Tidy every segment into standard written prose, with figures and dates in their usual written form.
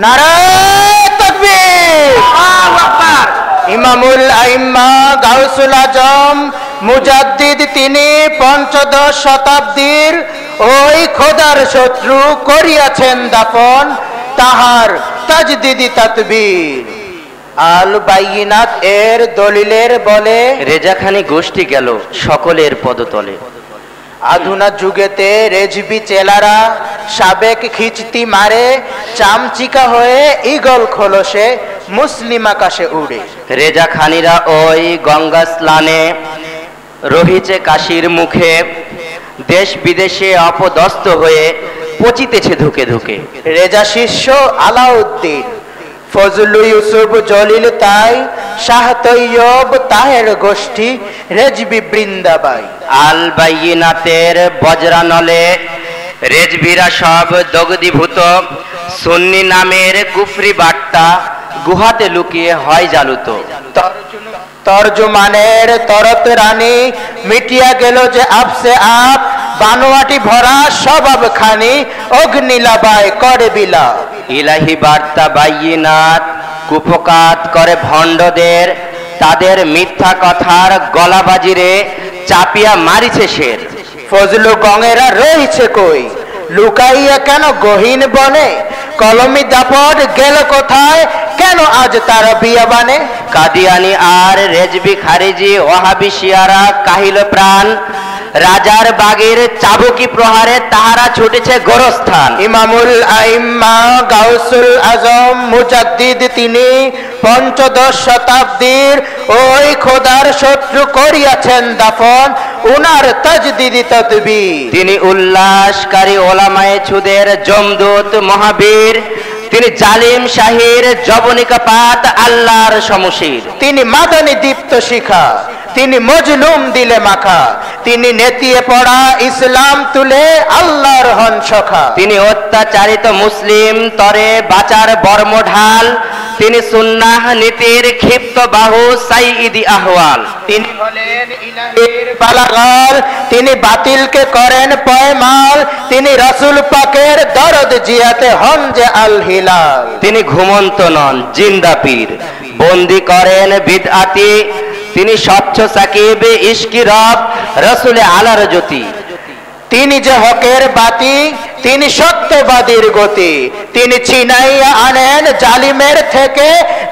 নারায়ে তাকবীর। আল্লাহু আকবার। ইমামুল আইম্মা গাউসুল আজম মুজাদ্দিদ তিনি ৫৫ শতাব্দীর ওই খোদার শত্রু করিয়াছেন দাফন, তাহার তাজদিদি তাতবীর। আল বাইয়িনাত এর দলিলের বলে রেজাখানি গোষ্ঠী গেল সকলের পদতলে। আধুনা যুগেতে রেজবি চেলারা সাবেক খিচতি মারে, চামচিকা হয়ে ইগল খোলসে মুসলিম আকাশে উড়ে। রেজাখানিরা ওই গঙ্গা স্নানে রহিছে কাশির মুখে, দেশ বিদেশে অপদস্থ হয়ে পচিতেছে ধুকে ধুকে। রেজা শিষ্য আলাউদ্দিন, ফজলু ইউসুফ জলিল তাই, শাহ তৈয়ব তাহের গোষ্ঠী রেজবি বৃন্দাবাই। আল বাইয়িনাতের বজ্রানলে রেজবিরা সব দগদীভূত, সুন্নি নামের কুফরি বার্তা গুহাতে লুকিয়ে হয় জালুত। তর্জমানের তরত রানী মিটিয়া গেল যে আপসে আপ, বানোয়াটি ভরা স্বভাব খানি অগ্নিলাবায় করে বিলা। ইলাহি বার্তা বাইয়িনাত কুপকাত করে ভণ্ডদের, তাদের মিথ্যা কথার গলাবাজিরে চাপিয়া মারিছে শের। ফজলু গঙেরা রইছে কই, লুকাইয়া কেন গহীন বনে, কলমি দাপট গেল কোথায়, কেন আজ তারা বিয়াবানে। কাদিয়ানি আর রেজবি খারিজি ওয়াহাবি শিয়ারা কাহিল প্রাণ, রাজার বাগের চাবুকি প্রহারে তাহারা ছুটেছে গোরস্থান। ইমামুল আইম্মা গাউসুল আজম মুজাদ্দিদ তিনি ৫৫ শতাব্দীর ওই খোদার শত্রু করিয়াছেন দাফন, উনার তাজদিদি তাতবীর। তিনি উল্লাসকারী ওলামায়ে ছুদের জমদূত মহাবীর, তিনি জালিম শাহির জবনিকাপাত আল্লাহর সমশির। তিনি মাদানী দীপ্ত শিখা, তিনি মজলুম দিলে মাখা, তিনি নেতিয়ে পড়া ইসলাম তুলে আল্লাহর হন সখা। তিনি অত্যাচারিত মুসলিম তরে বাঁচার বর্মঢাল, তিনি সুন্নাহ নীতির ক্ষিপ্ত বাহু সাইয়্যিদি আহওয়াল। তিনি হলেন ইলাহির বালাগাল, তিনি বাতিলকে করেন পয়মাল, তিনি রাসূল পাকের দরদ জিয়াতে হন যে আল হিলাল। তিনি ঘুমন্ত নন জিন্দা পীর, বন্দি করেন বিদআতি, তিনি স্বচ্ছ সাকিব ইশকি রব রাসূলে আলার জ্যোতি। তিনি যে হকের বাতি, তিনি সত্যবাদীর গতি, তিনি ছিনাইয়া আনেন জালিমের থেকে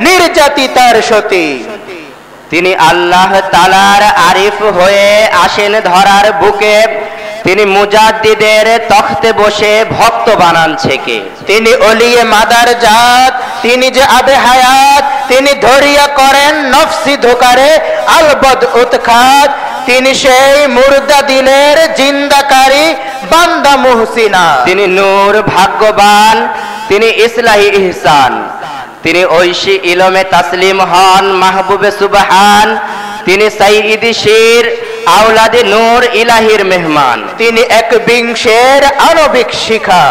নির্যাতিতার সতী। তিনি আল্লাহ তাআলার আরিফ হয়ে আসেন ধরার বুকে, তিনি মুজাদ্দিদের তখতে বসে ভক্ত বানান ছেকে। তিনি ওলিয়ে মাদার জাত, তিনি যে আবে হায়াত, তিনি ধরিয়া করেন নফসি ধোকারে আলবদ উৎখাত। তিনি সেই মুর্দা দিলের জিন্দাকারী বান্দা মুহসিনা। তিনি নূর ভাগ্যবান, তিনি ইসলাহি ইহসান, তিনি ঐশী ইলমে তাসলিম হন মাহবুবে সুবহান, তিনি সাইয়্যিদি শির আওলাদে নূর ইলাহির মেহমান। তিনি এক বিংশের আণবিক শিখা,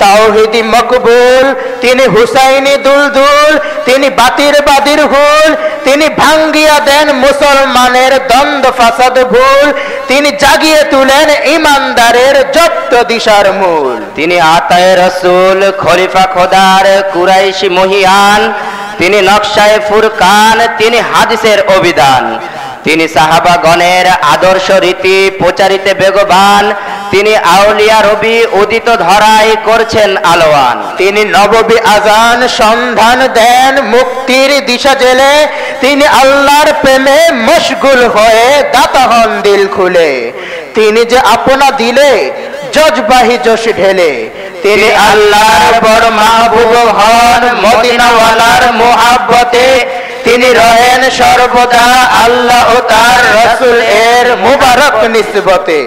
তাওহীদি মকবুল, তিনি হুসাইনি দুলদুল, তিনি বাতির বাদির হুল, তিনি ভাঙ্গিয়া দেন মুসলমানের দ্বন্দ্ব ফাসাদ ভুল, তিনি জাগিয়ে তুলেন ইমানদারের যত দিশার মূল। তিনি আতায়ে রাসূল খলিফা খোদার কুরাইশি মহিয়ান, তিনি নকশায়ে ফুরকান, তিনি হাদিসের অভিধান, তিনি সাহাবাগণের আদর্শ রীতি প্রচারিতে বেগবান, তিনি আউলিয়া রবি উদিত ধরাই করছেন আলোয়ান। তিনি নববী আজান সন্ধান দেন মুক্তির দিশা জেলে, তিনি আল্লাহর প্রেমে মশগুল হয়ে দাতা হন দিল খুলে। তিনি যে আপনা দিলে জজবাহি জোশ ঢেলে, তিনি আল্লাহর বড় মাহবুব হন মদিনাওয়ালার মুহাব্বতে, তিনি রহেন সর্বদা আল্লাহ ও তার রাসূল এর মুবারক নিসবতে।